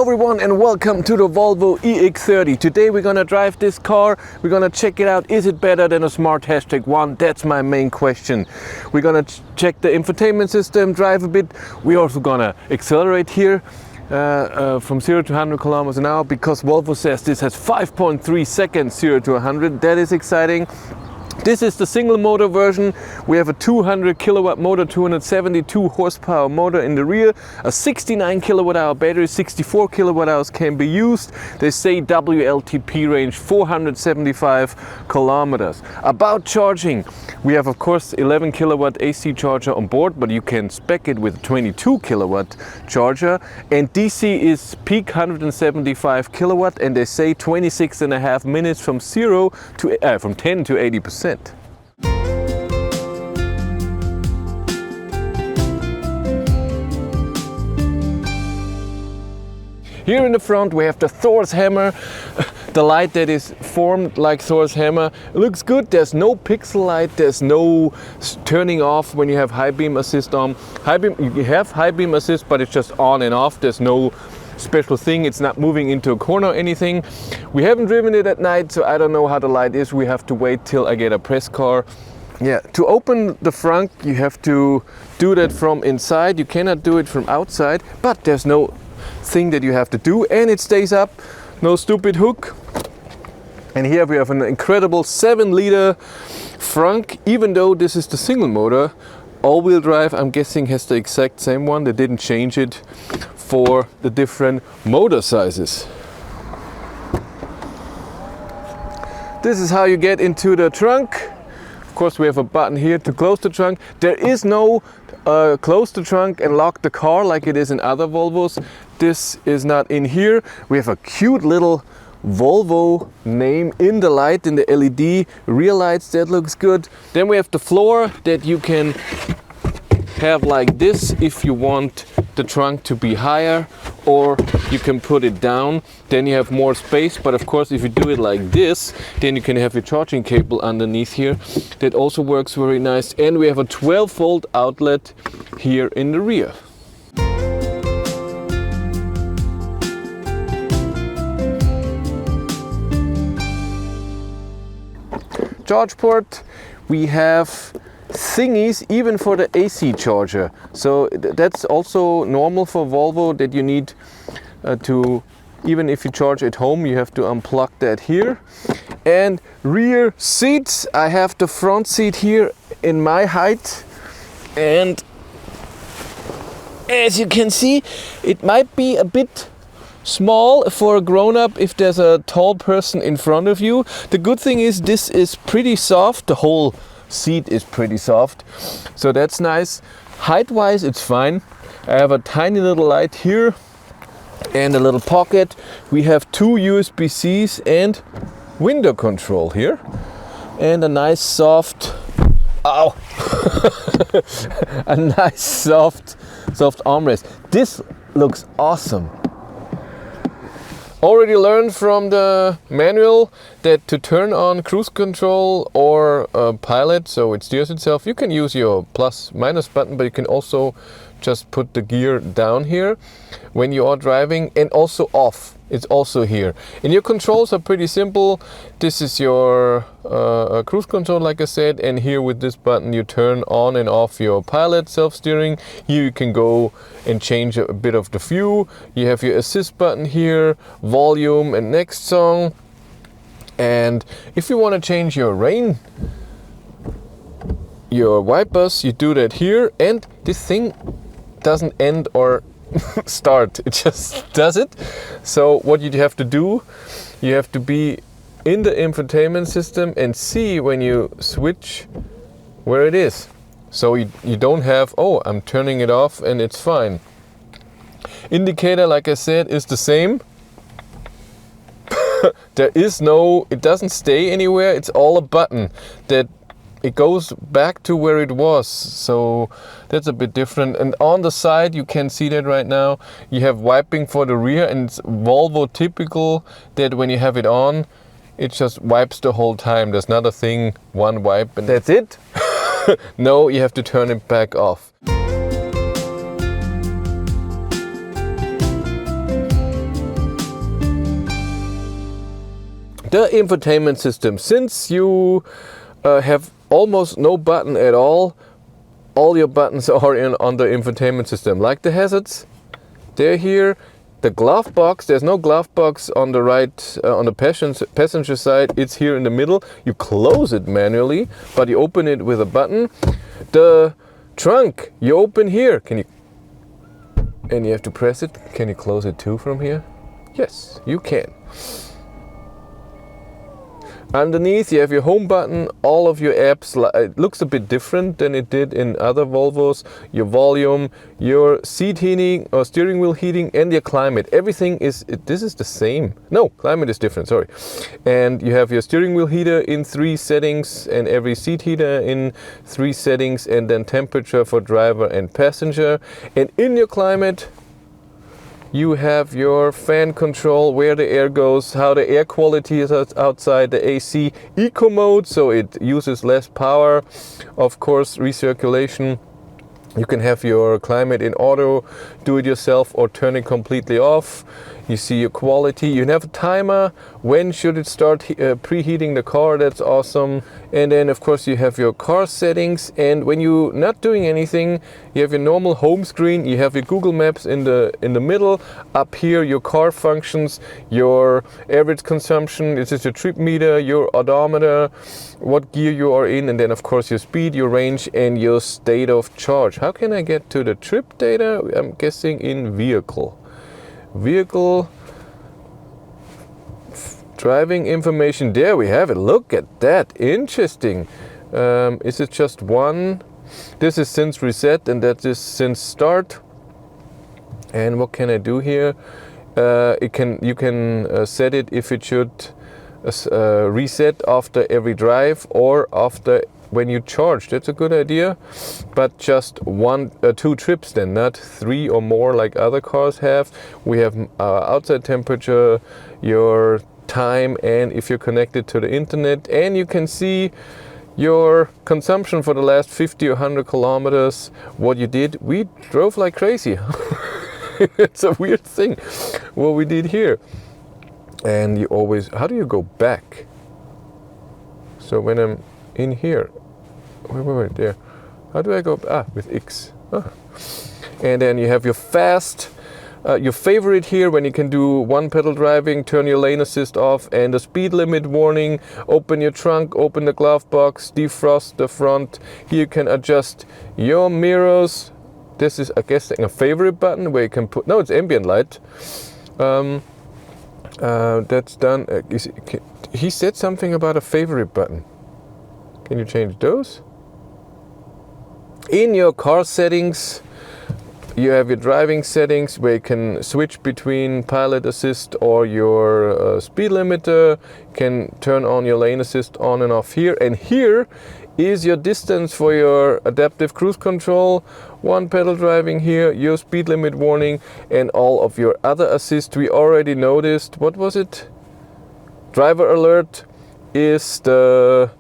Hello everyone and welcome to the Volvo EX30. Today we're gonna drive this car, we're gonna check it out. Is it better than a smart #1? That's my main question. We're gonna check the infotainment system, drive a bit. We're also gonna accelerate here from 0 to 100 kilometers an hour because Volvo says this has 5.3 seconds 0 to 100. That is exciting. This is the single motor version. We have a 200 kilowatt motor, 272 horsepower motor in the rear, a 69 kilowatt hour battery, 64 kilowatt hours can be used. They say WLTP range 475 kilometers. About charging, we have of course 11 kilowatt AC charger on board, but you can spec it with a 22 kilowatt charger, and DC is peak 175 kilowatt, and they say 26.5 minutes from 10 to 80%. Here in the front we have the Thor's hammer, the light that is formed like Thor's hammer. It looks good. There's no pixel light, there's no turning off when you have high beam assist on. You have high beam assist, but it's just on and off. There's no special thing. It's not moving into a corner or anything. We haven't driven it at night, so I don't know how the light is. We have to wait till I get a press car. Yeah, to open the front you have to do that from inside. You cannot do it from outside, but there's no thing that you have to do, and it stays up. No stupid hook. And here we have an incredible 7-liter frunk. Even though this is the single motor, all-wheel drive, I'm guessing, has the exact same one. They didn't change it for the different motor sizes. This is how you get into the trunk. Of course, we have a button here to close the trunk. There is no close the trunk and lock the car like it is in other Volvos. This is not in here. We have a cute little Volvo name in the light, in the LED rear lights. That looks good. Then we have the floor that you can have like this if you want the trunk to be higher, or you can put it down, then you have more space. But of course, if you do it like this, then you can have your charging cable underneath here. That also works very nice. And we have a 12-volt outlet here in the rear. Charge port, we have thingies even for the AC charger, so that's also normal for Volvo, that you need to, even if you charge at home, you have to unplug that here. And rear seats, I have the front seat here in my height, and as you can see, it might be a bit small for a grown-up if there's a tall person in front of you. The good thing is this is pretty soft. The whole seat is pretty soft, so that's nice. Height-wise, it's fine. I have a tiny little light here and a little pocket. We have 2 USB-Cs and window control here, and a nice soft, ow, a nice soft armrest. This looks awesome. Already learned from the manual that to turn on cruise control or pilot, so it steers itself, you can use your plus/minus button, but you can also just put the gear down here when you are driving, and also off. It's also here. And your controls are pretty simple. This is your cruise control, like I said, and here with this button you turn on and off your pilot self-steering. Here you can go and change a bit of the view. You have your assist button here, volume and next song. And if you want to change your rain, your wipers, you do that here, and this thing doesn't end or start, it just does it. So what you have to do, you have to be in the infotainment system and see when you switch where it is. So you don't have, oh, I'm turning it off and it's fine. Indicator, like I said, is the same. There is no, it doesn't stay anywhere. It's all a button that it goes back to where it was, so that's a bit different. And on the side, you can see that right now, you have wiping for the rear, and it's Volvo typical that when you have it on, it just wipes the whole time. There's not a thing, one wipe and that's it. No, you have to turn it back off. The infotainment system. Since you have almost no button at all your buttons are on the infotainment system. Like the hazards, they're here. The glove box, there's no glove box on the right, on the passenger side. It's here in the middle. You close it manually, but you open it with a button. The trunk, you open here. And you have to press it. Can you close it too from here? Yes, you can. Underneath you have your home button, all of your apps. It looks a bit different than it did in other Volvos. Your volume, your seat heating or steering wheel heating, and your climate. Everything is, this is the same. No, climate is different, sorry. And you have your steering wheel heater in 3 settings and every seat heater in 3 settings, and then temperature for driver and passenger. And in your climate, you have your fan control, where the air goes, how the air quality is outside, the AC, eco mode, so it uses less power, of course, recirculation. You can have your climate in auto, do it yourself, or turn it completely off. You see your quality. You have a timer. When should it start preheating the car? That's awesome. And then, of course, you have your car settings. And when you're not doing anything, you have your normal home screen. You have your Google Maps in the middle. Up here, your car functions, your average consumption. This is your trip meter, your odometer, what gear you are in, and then, of course, your speed, your range, and your state of charge. How can I get to the trip data? I'm guessing in vehicle. Vehicle driving information. There we have it. Look at that. Interesting. Is it just one? This is since reset, and that is since start. And what can I do here? You can set it if it should reset after every drive or after when you charge. That's a good idea, but just 2 trips then, not 3 or more like other cars have. We have outside temperature, your time, and if you're connected to the internet, and you can see your consumption for the last 50 or 100 kilometers, what you did. We drove like crazy. It's a weird thing what we did here. And you always, how do you go back? So when I'm in here, wait, there. How do I go? With X. And then you have your fast, your favorite here when you can do one pedal driving, turn your lane assist off, and the speed limit warning. Open your trunk, open the glove box, defrost the front. Here you can adjust your mirrors. This is, I guess, a favorite button where you can put, no, it's ambient light. That's done. He said something about a favorite button. Can you change those? In your car settings, you have your driving settings where you can switch between pilot assist or your speed limiter. Can turn on your lane assist on and off here. And here is your distance for your adaptive cruise control. One pedal driving here, your speed limit warning, and all of your other assist. We already noticed, what was it? Driver alert is the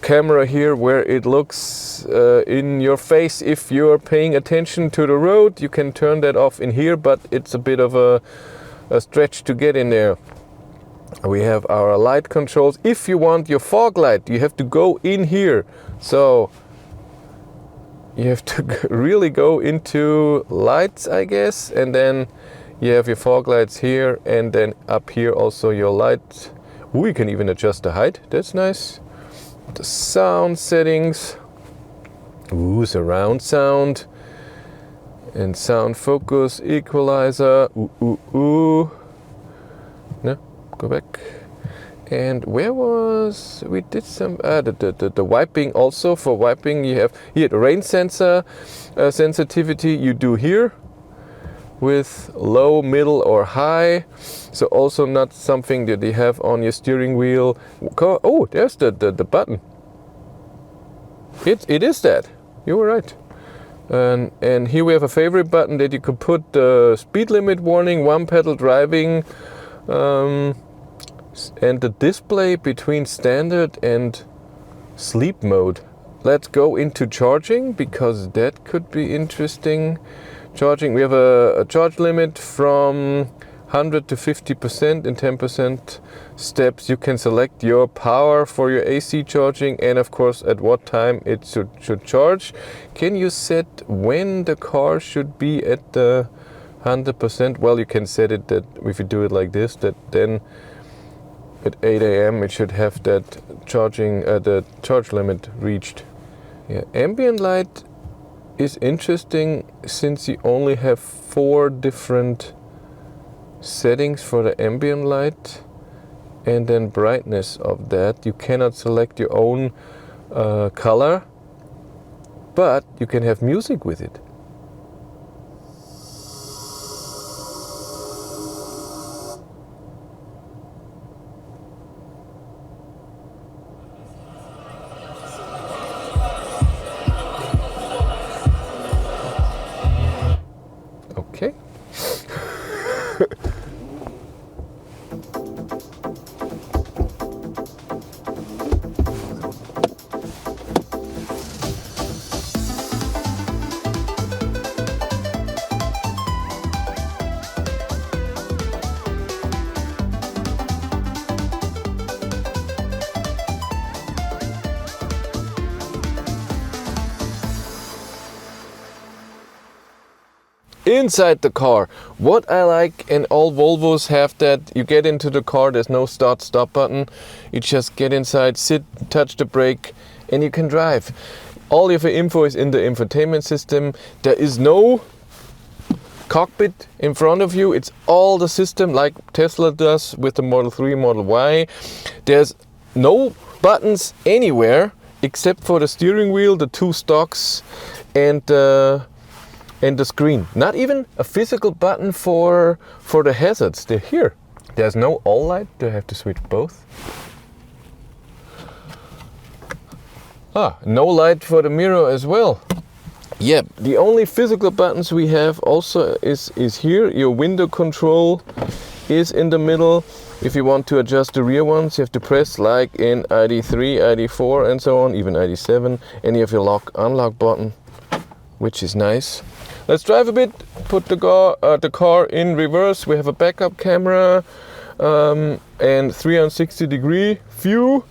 camera here where it looks in your face if you're paying attention to the road. You can turn that off in here, but it's a bit of a stretch to get in there. We have our light controls. If you want your fog light, you have to go in here. So you have to really go into lights, I guess, and then you have your fog lights here, and then up here also your light. We can even adjust the height. That's nice. The sound settings. Surround sound. And sound focus, equalizer. No, go back. And where was, we did some, the wiping also. For wiping you have here the rain sensor sensitivity you do here with low, middle or high. So also not something that you have on your steering wheel. Oh, there's the button. It is that. You were right. And here we have a favorite button that you could put the speed limit warning, one pedal driving, and the display between standard and sleep mode. Let's go into charging because that could be interesting. Charging, we have a charge limit from 100 to 50% in 10% steps. You can select your power for your AC charging and of course at what time it should charge. Can you set when the car should be at the 100%? Well, you can set it that if you do it like this, that then at 8 a.m. it should have that charging, the charge limit reached. Yeah, ambient light is interesting since you only have 4 different settings for the ambient light and then brightness of that. You cannot select your own color, but you can have music with it. Okay. Inside the car, what I like, and all Volvos have that, you get into the car, there's no start stop button, you just get inside, sit, touch the brake and you can drive. All of your info is in the infotainment system. There is no cockpit in front of you, it's all the system like Tesla does with the Model 3, Model Y. There's no buttons anywhere except for the steering wheel, the 2 stalks and the screen. Not even a physical button for the hazards. They're here. There's no all light. Do I have to switch both? No light for the mirror as well. Yeah, the only physical buttons we have also is here. Your window control is in the middle. If you want to adjust the rear ones, you have to press like in ID3, ID4 and so on, even ID7. And you have your lock unlock button, which is nice. Let's drive a bit, put the car in reverse. We have a backup camera and 360-degree view,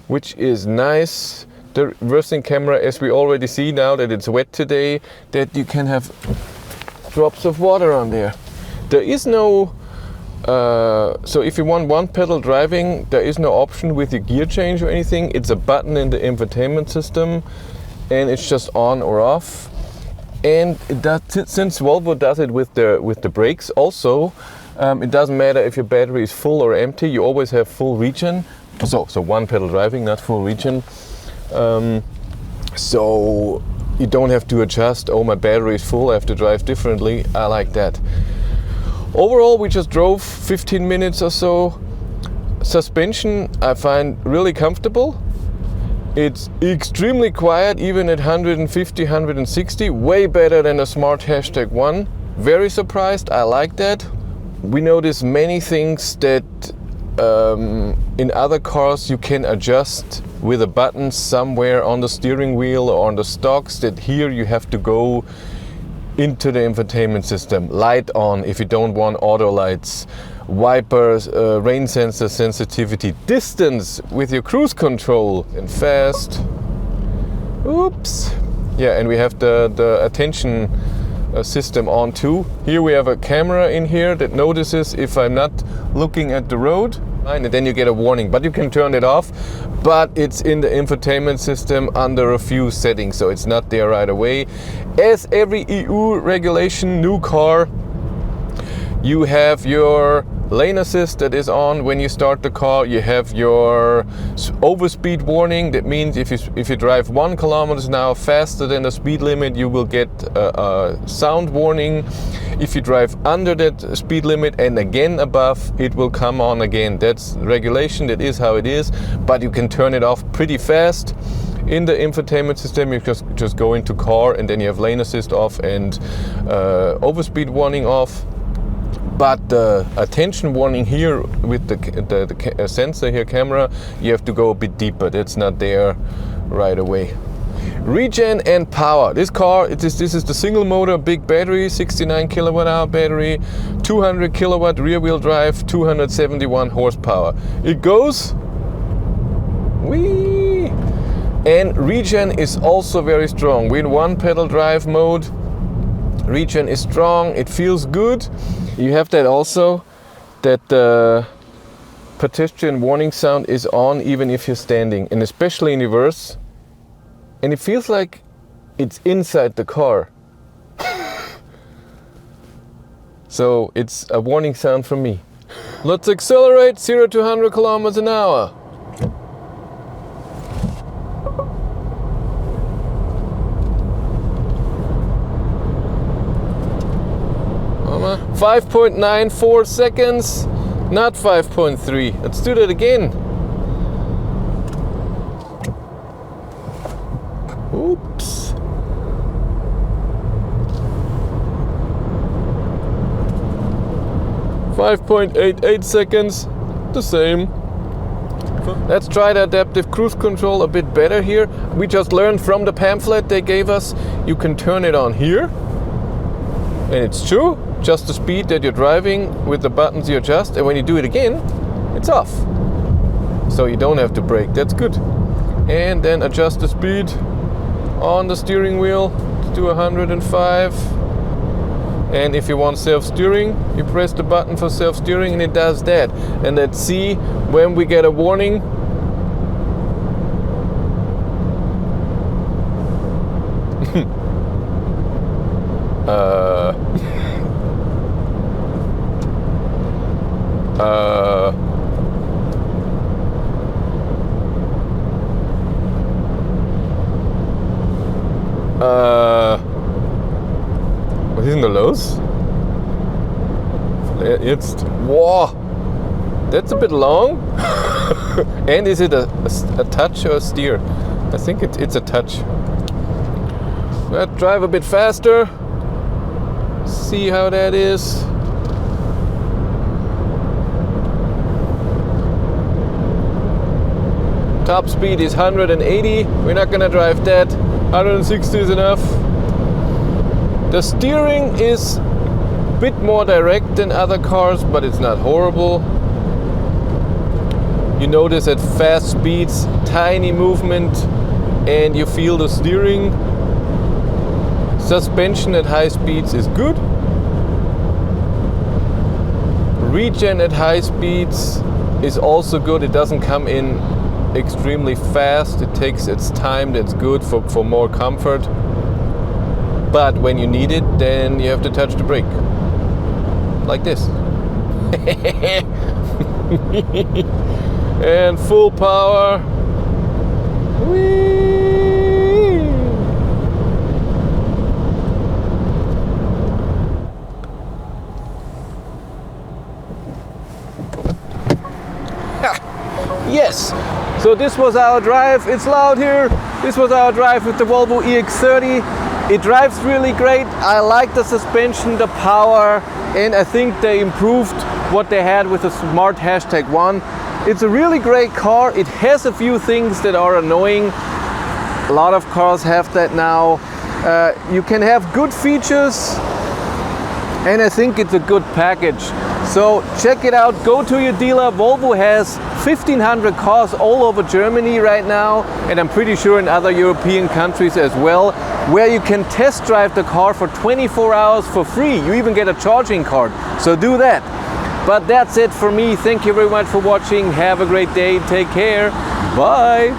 which is nice. The reversing camera, as we already see now that it's wet today, that you can have drops of water on there. There is no, so if you want one pedal driving, there is no option with your gear change or anything. It's a button in the infotainment system and it's just on or off. And it does, since Volvo does it with the brakes also, it doesn't matter if your battery is full or empty, you always have full regen. So one pedal driving, not full regen. So you don't have to adjust, oh my battery is full, I have to drive differently. I like that. Overall, we just drove 15 minutes or so. Suspension I find really comfortable. It's extremely quiet, even at 150, 160, way better than a smart #1. Very surprised, I like that. We notice many things that in other cars you can adjust with a button somewhere on the steering wheel or on the stalks, that here you have to go into the infotainment system. Light on if you don't want auto lights. Wipers, rain sensor sensitivity, distance with your cruise control and fast. Oops. Yeah, and we have the attention system on too. Here we have a camera in here that notices if I'm not looking at the road, and then you get a warning, but you can turn it off. But it's in the infotainment system under a few settings, so it's not there right away. As every EU regulation, new car, you have your lane assist that is on when you start the car. You have your overspeed warning. That means if you drive 1 km/h faster than the speed limit, you will get a sound warning. If you drive under that speed limit and again above, it will come on again. That's regulation, that is how it is, but you can turn it off pretty fast. In the infotainment system, you just go into car and then you have lane assist off and overspeed warning off. But the attention warning here with the sensor here, camera, you have to go a bit deeper. That's not there right away. Regen and power. This car, this is the single motor, big battery, 69 kilowatt hour battery, 200 kilowatt rear wheel drive, 271 horsepower. It goes, whee! And regen is also very strong. We're in one pedal drive mode. Regen is strong, it feels good. You have that also, that the pedestrian warning sound is on even if you're standing, and especially in reverse. And it feels like it's inside the car. So it's a warning sound from me. Let's accelerate 0 to 100 kilometers an hour. Mama. 5.94 seconds, not 5.3. Let's do that again. Oops. .88 seconds, the same. Let's try the adaptive cruise control a bit better here. We just learned from the pamphlet they gave us, you can turn it on here. And it's true, just the speed that you're driving with the buttons you adjust, and when you do it again, it's off. So you don't have to brake, that's good. And then adjust the speed on the steering wheel to do 105. And if you want self-steering, you press the button for self-steering and it does that. And let's see when we get a warning. Was ist denn da los? Jetzt, wow, that's a bit long. And is it a touch or a steer? I think it's a touch. Let's drive a bit faster. See how that is. Top speed is 180. We're not gonna drive that. 160 is enough. The steering is a bit more direct than other cars, but it's not horrible. You notice at fast speeds, tiny movement, and you feel the steering. Suspension at high speeds is good. Regen at high speeds is also good. It doesn't come in extremely fast. It takes its time. That's good for more comfort. But when you need it, then you have to touch the brake. Like this. And full power. Whee! Yes! So this was our drive. It's loud here. This was our drive with the Volvo EX30. It drives really great. I like the suspension, the power, and I think they improved what they had with the smart #1. It's a really great car. It has a few things that are annoying. A lot of cars have that now. You can have good features, and I think it's a good package. So check it out, go to your dealer. Volvo has 1,500 cars all over Germany right now, and I'm pretty sure in other European countries as well, where you can test drive the car for 24 hours for free. You even get a charging card, so do that. But that's it for me. Thank you very much for watching. Have a great day. Take care. Bye.